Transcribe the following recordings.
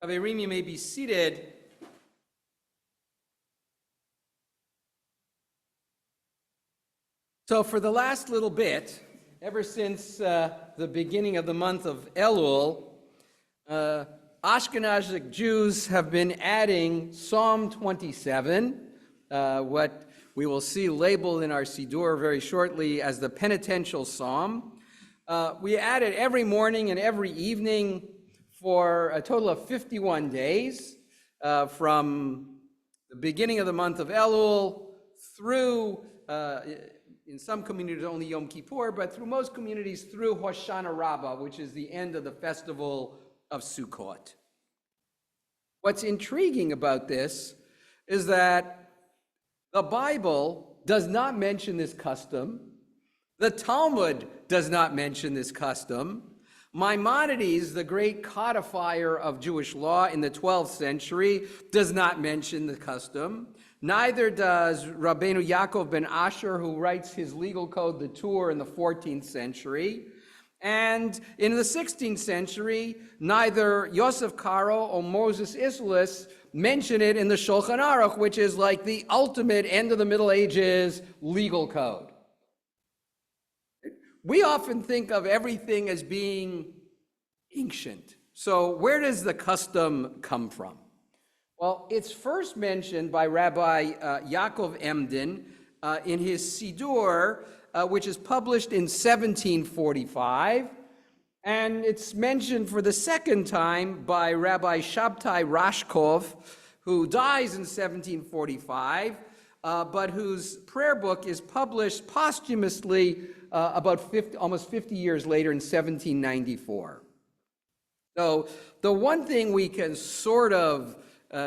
Haverim, you may be seated. So for the last little bit, ever since the beginning of the month of Elul, Ashkenazic Jews have been adding Psalm 27, what we will see labeled in our Siddur very shortly as the penitential psalm. We add it every morning and every evening for a total of 51 days, from the beginning of the month of Elul through, in some communities only Yom Kippur, but through most communities through Hoshana Rabbah, which is the end of the festival of Sukkot. What's intriguing about this is that the Bible does not mention this custom. The Talmud does not mention this custom. Maimonides, the great codifier of Jewish law in the 12th century, does not mention the custom. Neither does Rabbeinu Yaakov ben Asher, who writes his legal code, the Torah, in the 14th century. And in the 16th century, neither Yosef Karo or Moses Isserles mention it in the Shulchan Aruch, which is like the ultimate end of the Middle Ages legal code. We often think of everything as being ancient. So where does the custom come from? Well, it's first mentioned by Rabbi Yaakov Emden in his Siddur, which is published in 1745. And it's mentioned for the second time by Rabbi Shabtai Rashkov, who dies in 1745, but whose prayer book is published posthumously almost 50 years later in 1794. So the one thing we can sort of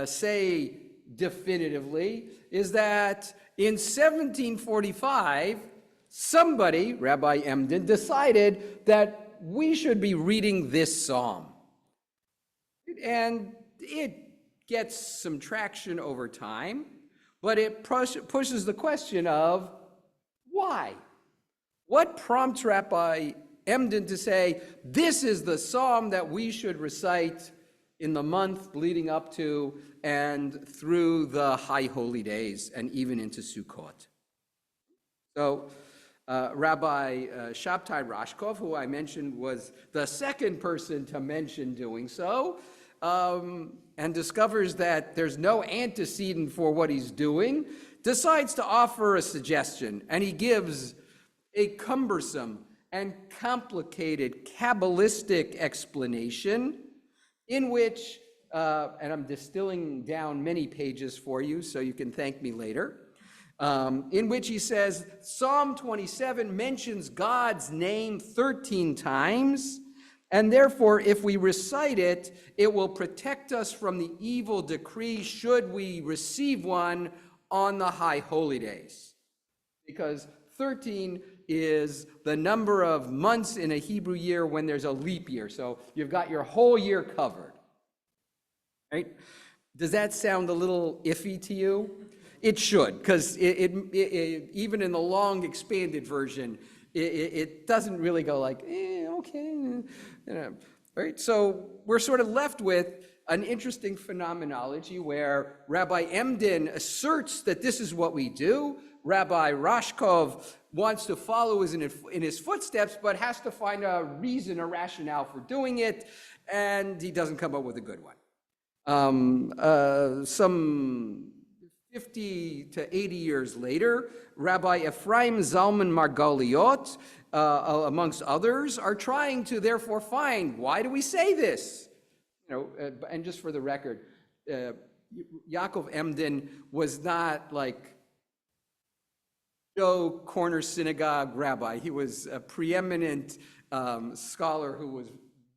say definitively is that in 1745, somebody, Rabbi Emden, decided that we should be reading this psalm. And it gets some traction over time, but it pushes the question of why? What prompts Rabbi Emden to say, this is the psalm that we should recite in the month leading up to and through the high holy days and even into Sukkot? So Rabbi Shabtai Rashkov, who I mentioned was the second person to mention doing so, and discovers that there's no antecedent for what he's doing, decides to offer a suggestion, and he gives a cumbersome and complicated Kabbalistic explanation in which, and I'm distilling down many pages for you so you can thank me later, in which he says, Psalm 27 mentions God's name 13 times, and therefore if we recite it, it will protect us from the evil decree should we receive one on the high holy days. Because 13 is the number of months in a Hebrew year when there's a leap year. So you've got your whole year covered, right? Does that sound a little iffy to you? It should, because even in the long expanded version, it doesn't really go like, okay, right? So we're sort of left with an interesting phenomenology where Rabbi Emden asserts that this is what we do. Rabbi Rashkov wants to follow in his footsteps, but has to find a reason, a rationale for doing it, and he doesn't come up with a good one. Some 50 to 80 years later, Rabbi Ephraim Zalman Margoliot, amongst others, are trying to therefore find, why do we say this? And just for the record, Yaakov Emden was not like Joe Corner Synagogue rabbi. He was a preeminent scholar who was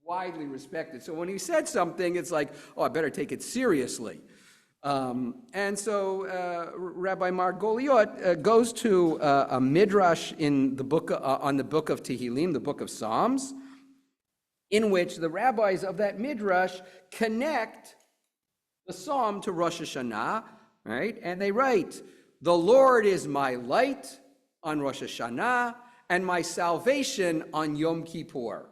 widely respected. So when he said something, it's like, oh, I better take it seriously. And so Rabbi Margoliot goes to a midrash in the book on the book of Tehillim, the book of Psalms, in which the rabbis of that midrash connect the psalm to Rosh Hashanah, right? And they write, "The Lord is my light on Rosh Hashanah and my salvation on Yom Kippur."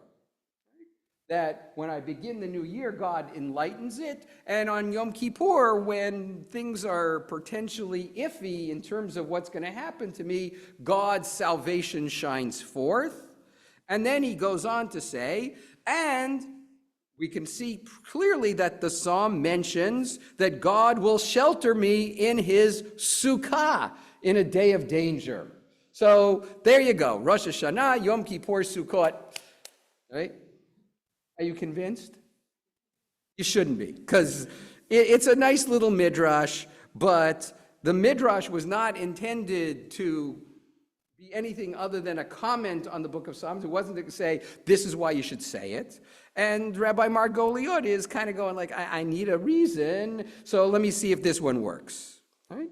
that when I begin the new year, God enlightens it. And on Yom Kippur, when things are potentially iffy in terms of what's going to happen to me, God's salvation shines forth. And then he goes on to say, and we can see clearly that the psalm mentions that God will shelter me in his sukkah in a day of danger. So there you go. Rosh Hashanah, Yom Kippur, Sukkot. Right? Are you convinced? You shouldn't be, because it's a nice little midrash, but the midrash was not intended to be anything other than a comment on the book of Psalms. It wasn't to say, this is why you should say it. And Rabbi Margoliot is kind of going like, I need a reason, so let me see if this one works. Right?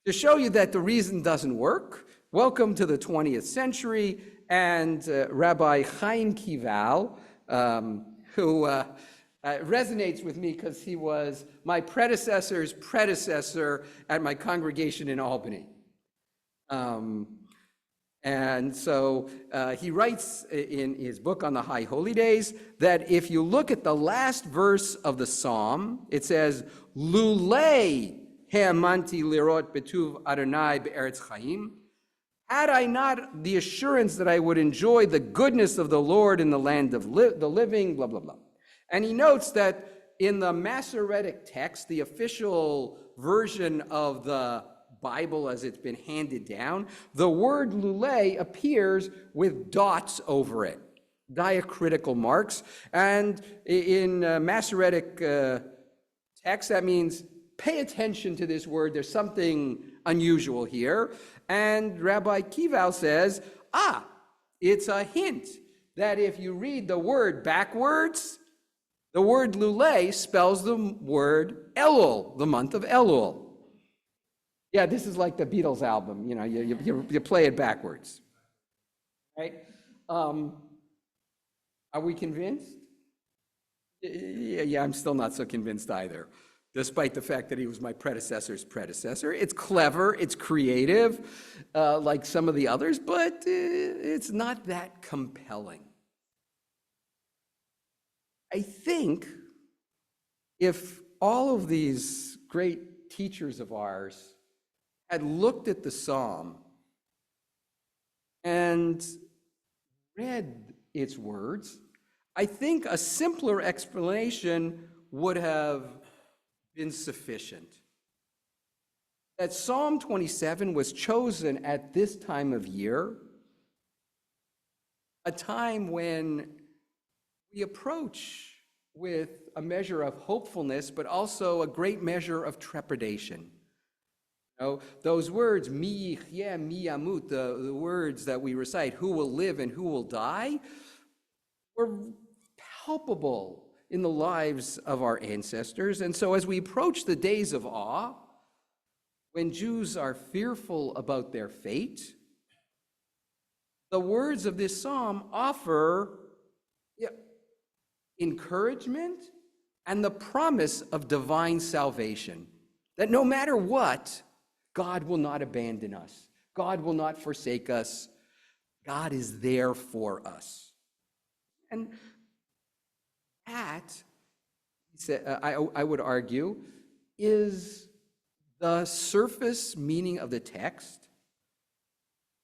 To show you that the reason doesn't work, welcome to the 20th century, and Rabbi Chaim Kival, who resonates with me because he was my predecessor's predecessor at my congregation in Albany. And so he writes in his book on the High Holy Days that if you look at the last verse of the psalm, it says, Lulei he'amanti lirot betuv Adonai be'eretz chaim, had I not the assurance that I would enjoy the goodness of the Lord in the land of the living, blah, blah, blah. And he notes that in the Masoretic text, the official version of the Bible as it's been handed down, the word lulei appears with dots over it, diacritical marks. And in Masoretic text, that means pay attention to this word. There's something unusual here. And Rabbi Kival says, it's a hint that if you read the word backwards, the word lulei spells the word Elul, the month of Elul. Yeah, this is like the Beatles album, you play it backwards, right? Are we convinced? Yeah, I'm still not so convinced either, despite the fact that he was my predecessor's predecessor. It's clever, it's creative, like some of the others, but it's not that compelling. I think if all of these great teachers of ours had looked at the psalm and read its words, I think a simpler explanation would have been sufficient. That Psalm 27 was chosen at this time of year, a time when we approach with a measure of hopefulness, but also a great measure of trepidation. Those words, mi yichye, mi yamut, the words that we recite, who will live and who will die, were palpable in the lives of our ancestors. And so as we approach the days of awe, when Jews are fearful about their fate, the words of this psalm offer encouragement and the promise of divine salvation, that no matter what, God will not abandon us. God will not forsake us. God is there for us. And that, I would argue, is the surface meaning of the text.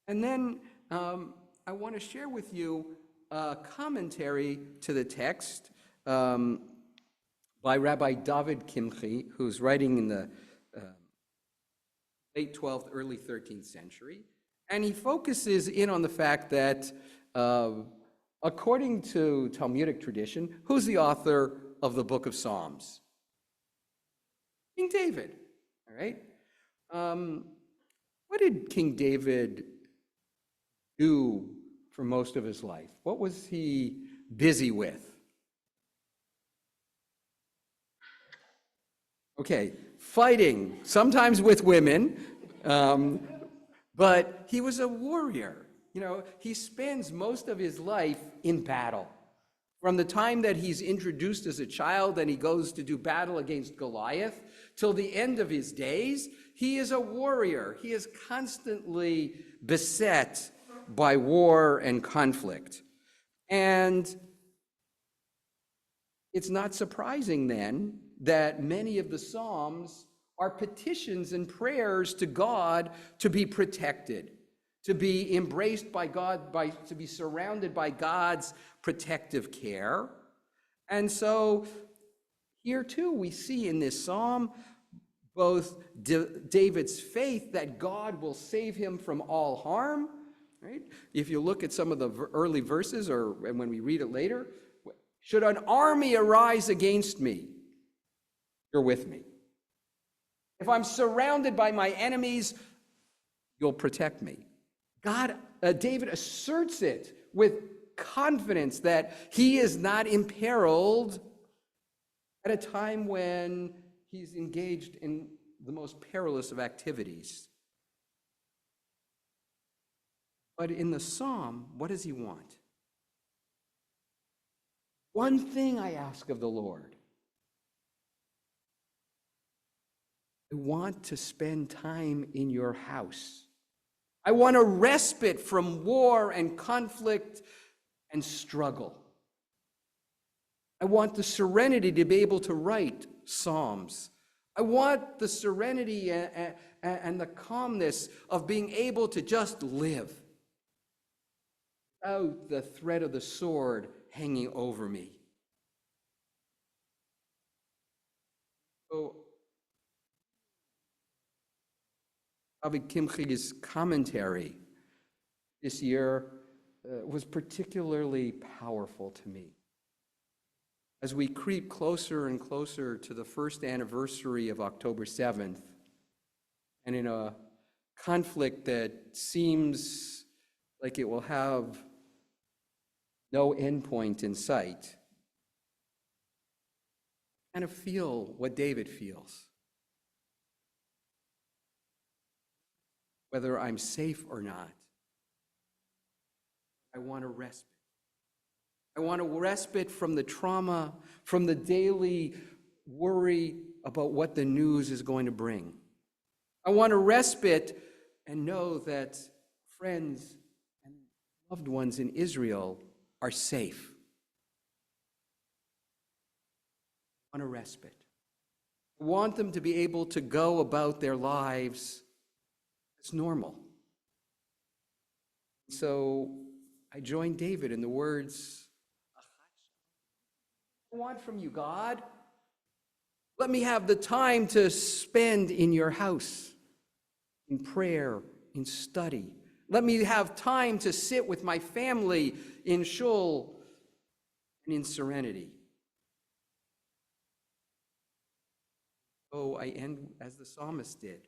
And then I want to share with you a commentary to the text by Rabbi David Kimchi, who's writing in the late 12th, early 13th century. And he focuses in on the fact that according to Talmudic tradition, who's the author of the book of Psalms? King David, all right? What did King David do for most of his life? What was he busy with? Okay, fighting, sometimes with women, but he was a warrior. He spends most of his life in battle. From the time that he's introduced as a child and he goes to do battle against Goliath, till the end of his days, he is a warrior. He is constantly beset by war and conflict. And it's not surprising then that many of the Psalms are petitions and prayers to God to be protected, to be embraced by God, to be surrounded by God's protective care. And so here too we see in this psalm both David's faith that God will save him from all harm, right? If you look at some of the early verses, or when we read it later, should an army arise against me, you're with me. If I'm surrounded by my enemies, you'll protect me. David asserts it with confidence that he is not imperiled at a time when he's engaged in the most perilous of activities. But in the psalm, what does he want? One thing I ask of the Lord. I want to spend time in your house. I want a respite from war and conflict and struggle. I want the serenity to be able to write psalms. I want the serenity and the calmness of being able to just live without the threat of the sword hanging over me. So, Rabbi Kimchi's commentary this year was particularly powerful to me. As we creep closer and closer to the first anniversary of October 7th, and in a conflict that seems like it will have no endpoint in sight, I kind of feel what David feels. Whether I'm safe or not, I want a respite. I want a respite from the trauma, from the daily worry about what the news is going to bring. I want a respite and know that friends and loved ones in Israel are safe. I want a respite. I want them to be able to go about their lives as normal. So I join David in the words, I want from you, God. Let me have the time to spend in your house, in prayer, in study. Let me have time to sit with my family in shul and in serenity. Oh, I end as the psalmist did.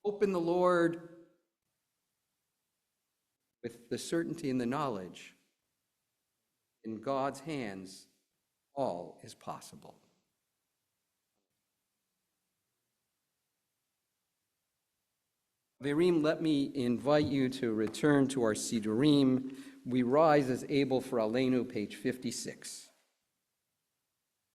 Hope in the Lord with the certainty and the knowledge in God's hands, all is possible. Verim, let me invite you to return to our Sidurim. We rise as able for Aleinu, page 56.